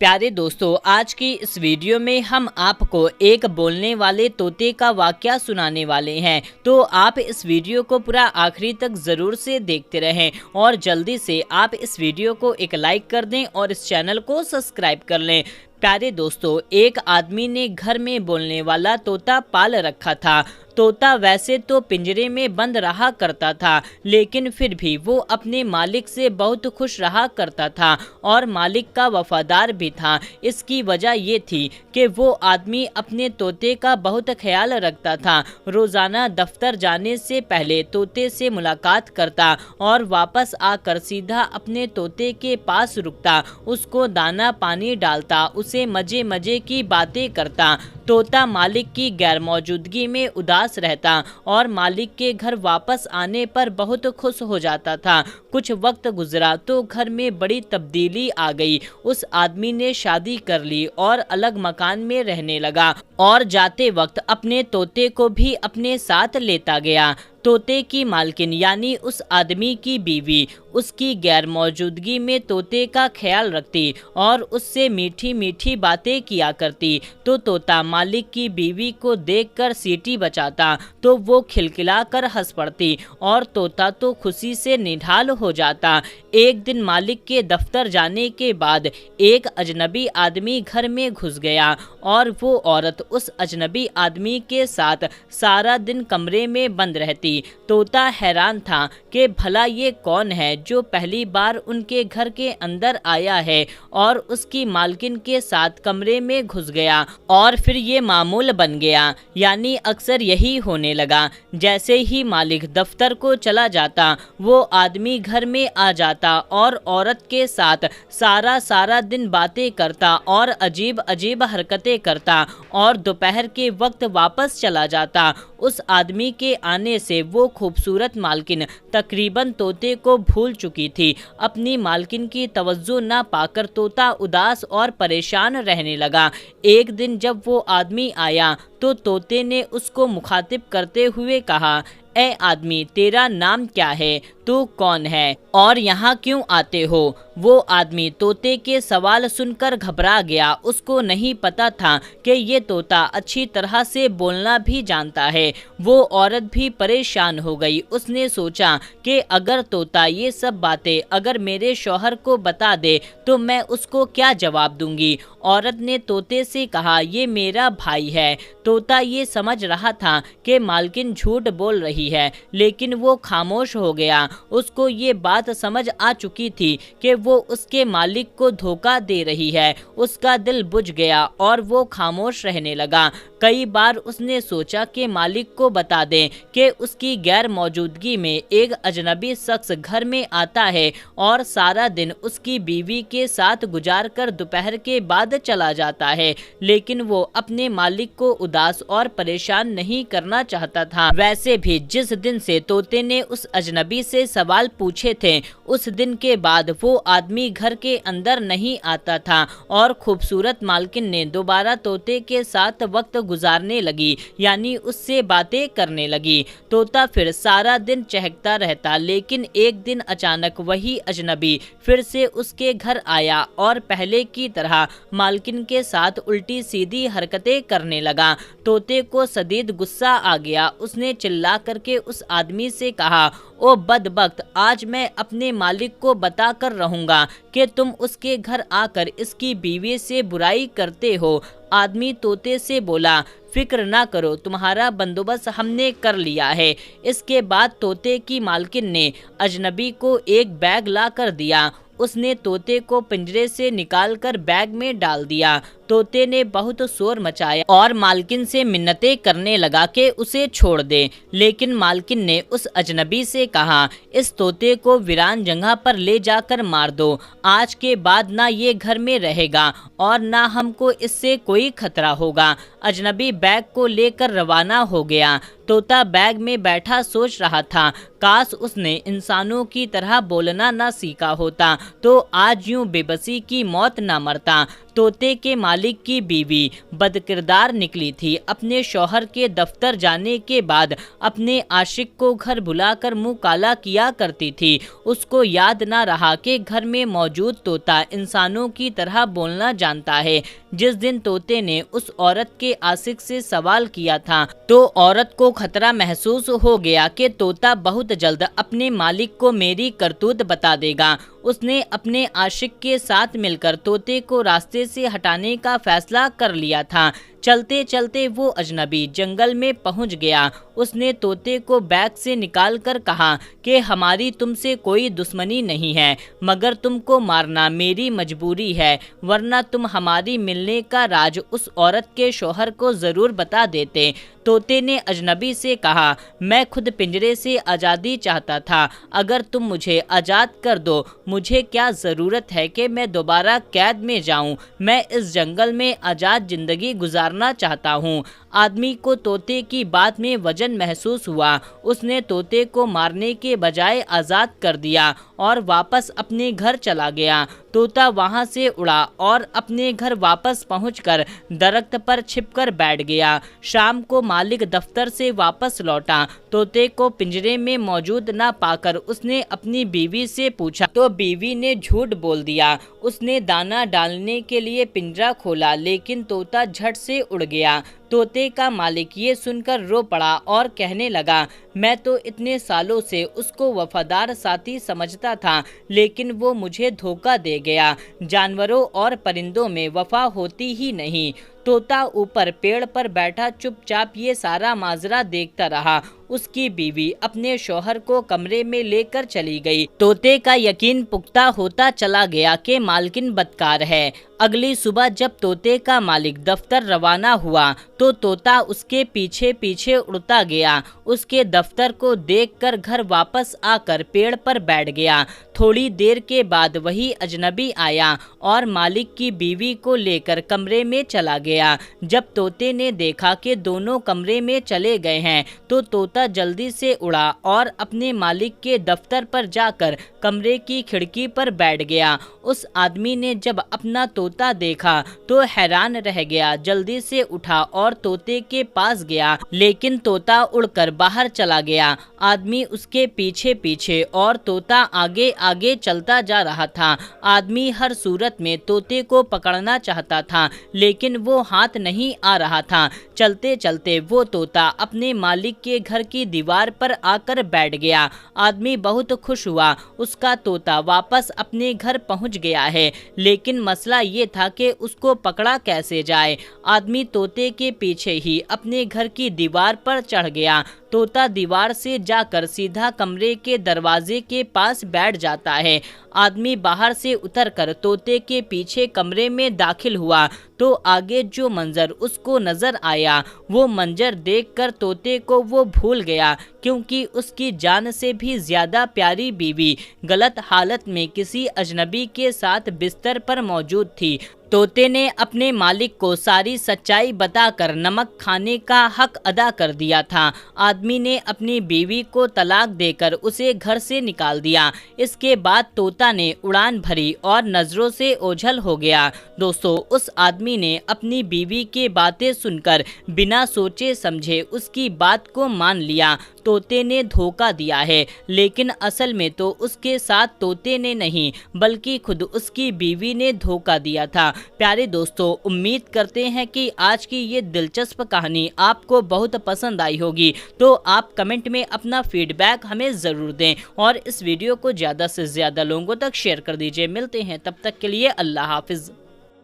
प्यारे दोस्तों, आज की इस वीडियो में हम आपको एक बोलने वाले तोते का वाकया सुनाने वाले हैं। तो आप इस वीडियो को पूरा आखिरी तक ज़रूर से देखते रहें और जल्दी से आप इस वीडियो को एक लाइक कर दें और इस चैनल को सब्सक्राइब कर लें। प्यारे दोस्तों, एक आदमी ने घर में बोलने वाला तोता पाल रखा था। तोता वैसे तो पिंजरे में बंद रहा करता था, लेकिन फिर भी वो अपने मालिक से बहुत खुश रहा करता था और मालिक का वफादार भी था। इसकी वजह ये थी कि वो आदमी अपने तोते का बहुत ख्याल रखता था। रोज़ाना दफ्तर जाने से पहले तोते से मुलाकात करता और वापस आकर सीधा अपने तोते के पास रुकता, उसको दाना पानी डालता, उसे मजे मजे की बातें करता। तोता मालिक की गैर मौजूदगी में उदास रहता और मालिक के घर वापस आने पर बहुत खुश हो जाता था। कुछ वक्त गुजरा तो घर में बड़ी तब्दीली आ गई। उस आदमी ने शादी कर ली और अलग मकान में रहने लगा और जाते वक्त अपने तोते को भी अपने साथ लेता गया। तोते की मालकिन यानी उस आदमी की बीवी उसकी गैर मौजूदगी में तोते का ख्याल रखती और उससे मीठी मीठी बातें किया करती। तो तोता मालिक की बीवी को देखकर सीटी बजाता तो वो खिलखिला कर हंस पड़ती और तोता तो खुशी से निढाल हो जाता। एक दिन मालिक के दफ्तर जाने के बाद एक अजनबी आदमी घर में घुस गया और वो औरत उस अजनबी आदमी के साथ सारा दिन कमरे में बंद रहती। तोता हैरान था कि भला ये कौन है जो पहली बार उनके घर के अंदर आया है और उसकी मालकिन के साथ कमरे में घुस गया और फिर ये मामूल बन गया। यानी अक्सर यही होने लगा। जैसे ही मालिक दफ्तर को चला जाता वो आदमी घर में आ जाता और औरत के साथ सारा दिन बातें करता और अजीब अजीब हरकतें करता और दोपहर के वक्त वापस चला जाता। उस आदमी के आने से वो खूबसूरत मालकिन तकरीबन तोते को भूल चुकी थी। अपनी मालकिन की तवज्जो ना पाकर तोता उदास और परेशान रहने लगा। एक दिन जब वो आदमी आया तो तोते ने उसको मुखातिब करते हुए कहा, ए आदमी, तेरा नाम क्या है? तू कौन है और यहाँ क्यों आते हो? वो आदमी तोते के सवाल सुनकर घबरा गया। उसको नहीं पता था कि ये तोता अच्छी तरह से बोलना भी जानता है। वो औरत भी परेशान हो गई। उसने सोचा कि अगर तोता ये सब बातें अगर मेरे शौहर को बता दे तो मैं उसको क्या जवाब दूंगी। औरत ने तोते से कहा, ये मेरा भाई है। तोता ये समझ रहा था कि मालकिन झूठ बोल रही है, लेकिन वो खामोश हो गया। उसको ये बात समझ आ चुकी थी कि वो उसके मालिक को धोखा दे रही है। उसका दिल बुझ गया और वो खामोश रहने लगा। कई बार उसने सोचा कि मालिक को बता दें कि उसकी गैर मौजूदगी में एक अजनबी शख्स घर में आता है और सारा दिन उसकी बीवी के साथ गुजार कर दोपहर के बाद चला जाता है, लेकिन वो अपने मालिक को उदास और परेशान नहीं करना चाहता था। वैसे भी जिस दिन से तोते ने उस अजनबी से सवाल पूछे थे उस दिन के बाद वो आदमी घर के अंदर नहीं आता था और खूबसूरत मालकिन ने दोबारा तोते के साथ वक्त गुजारने लगी, यानी उससे बातें करने लगी। तोता फिर सारा दिन चहकता रहता, लेकिन एक दिन अचानक वही अजनबी फिर से उसके घर आया और पहले की तरह मालकिन के साथ उल्टी सीधी हरकतें करने लगा। तोते को शदीद गुस्सा आ गया। उसने चिल्ला करके उस आदमी से कहा, ओ बदबख्त, आज मैं अपने मालिक को बता कर रहूंगा कि तुम उसके घर आकर इसकी बीवी से बुराई करते हो। आदमी तोते से बोला, फिक्र ना करो, तुम्हारा बंदोबस्त हमने कर लिया है। इसके बाद तोते की मालकिन ने अजनबी को एक बैग ला कर दिया। उसने तोते को पिंजरे से निकालकर बैग में डाल दिया। तोते ने बहुत शोर मचाया और मालकिन से मिन्नतें करने लगा कि उसे छोड़ दे, लेकिन मालकिन ने उस अजनबी से कहा, इस तोते को वीरान जगह पर ले जाकर मार दो। आज के बाद ना ये घर में रहेगा और ना हमको इससे कोई खतरा होगा। अजनबी बैग को लेकर रवाना हो गया। तोता बैग में बैठा सोच रहा था, काश उसने इंसानों की तरह बोलना ना सीखा होता तो आज यूं बेबसी की मौत ना मरता। तोते के मालिक की बीवी बदकिरदार निकली थी। अपने शौहर के दफ्तर जाने के बाद अपने आशिक को घर बुलाकर मुंह काला किया करती थी। उसको याद ना रहा कि घर में मौजूद तोता इंसानों की तरह बोलना जानता है। जिस दिन तोते ने उस औरत के आशिक से सवाल किया था तो औरत को खतरा महसूस हो गया कि तोता बहुत जल्द अपने मालिक को मेरी करतूत बता देगा। उसने अपने आशिक के साथ मिलकर तोते को रास्ते से हटाने का फैसला कर लिया था। चलते चलते वो अजनबी जंगल में पहुंच गया। उसने तोते को बैग से निकाल कर कहा कि हमारी तुमसे कोई दुश्मनी नहीं है, मगर तुमको मारना मेरी मजबूरी है, वरना तुम हमारी मिलने का राज उस औरत के शौहर को ज़रूर बता देते। तोते ने अजनबी से कहा, मैं खुद पिंजरे से आज़ादी चाहता था, अगर तुम मुझे आज़ाद कर दो, मुझे क्या ज़रूरत है कि मैं दोबारा कैद में जाऊं। मैं इस जंगल में आज़ाद ज़िंदगी गुजारना चाहता हूं। आदमी को तोते की बात में वजन महसूस हुआ। उसने तोते को मारने के बजाय आज़ाद कर दिया और वापस अपने घर चला गया। तोता वहां से उड़ा और अपने घर वापस पहुंचकर दरख्त पर छिपकर बैठ गया। शाम को मालिक दफ्तर से वापस लौटा। तोते को पिंजरे में मौजूद न पाकर उसने अपनी बीवी से पूछा तो बीवी ने झूठ बोल दिया। उसने दाना डालने के लिए पिंजरा खोला, लेकिन तोता झट से उड़ गया। तोते का मालिक ये सुनकर रो पड़ा और कहने लगा, मैं तो इतने सालों से उसको वफादार साथी समझता था, लेकिन वो मुझे धोखा दे गया। जानवरों और परिंदों में वफा होती ही नहीं। तोता ऊपर पेड़ पर बैठा चुपचाप ये सारा माजरा देखता रहा। उसकी बीवी अपने शौहर को कमरे में लेकर चली गई। तोते का यकीन पुख्ता होता चला गया कि मालकिन बदकार है। अगली सुबह जब तोते का मालिक दफ्तर रवाना हुआ तो तोता उसके पीछे पीछे उड़ता गया। उसके दफ्तर को देखकर घर वापस आकर पेड़ पर बैठ गया। थोड़ी देर के बाद वही अजनबी आया और मालिक की बीवी को लेकर कमरे में चला गया। जब तोते ने देखा कि दोनों कमरे में चले गए हैं तो तोता जल्दी से उड़ा और अपने मालिक के दफ्तर पर जाकर कमरे की खिड़की पर बैठ गया। उस आदमी ने जब अपना तोता देखा तो हैरान रह गया। जल्दी से उठा और तोते के पास गया, लेकिन तोता उड़कर बाहर चला गया। आदमी उसके पीछे पीछे और तोता आगे आगे चलता जा रहा था। आदमी हर सूरत में तोते को पकड़ना चाहता था, लेकिन वो हाथ नहीं आ रहा था। चलते चलते वो तोता अपने मालिक के घर की दीवार पर आकर बैठ गया। आदमी बहुत खुश हुआ, उसका तोता वापस अपने घर पहुंच गया है, लेकिन मसला ये था कि उसको पकड़ा कैसे जाए। आदमी तोते के पीछे ही अपने घर की दीवार पर चढ़ गया। तोता दीवार से जाकर सीधा कमरे के दरवाजे के पास बैठ जाता है। आदमी बाहर से उतरकर तोते के पीछे कमरे में दाखिल हुआ तो आगे जो मंजर उसको नजर आया वो मंजर देखकर तोते को वो भूल गया, क्योंकि उसकी जान से भी ज्यादा प्यारी बीवी गलत हालत में किसी अजनबी के साथ बिस्तर पर मौजूद थी। तोते ने अपने मालिक को सारी सच्चाई बताकर नमक खाने का हक अदा कर दिया था। आदमी ने अपनी बीवी को तलाक देकर उसे घर से निकाल दिया। इसके बाद तोता ने उड़ान भरी और नजरों से ओझल हो गया। दोस्तों, उस आदमी ने अपनी बीवी की बातें सुनकर बिना सोचे समझे उसकी बात को मान लिया। तोते ने धोखा दिया है, लेकिन असल में तो उसके साथ तोते ने नहीं बल्कि खुद उसकी बीवी ने धोखा दिया था। प्यारे दोस्तों, उम्मीद करते हैं कि आज की ये दिलचस्प कहानी आपको बहुत पसंद आई होगी। तो आप कमेंट में अपना फीडबैक हमें ज़रूर दें और इस वीडियो को ज़्यादा से ज़्यादा लोगों तक शेयर कर दीजिए। मिलते हैं, तब तक के लिए अल्लाह हाफिज़।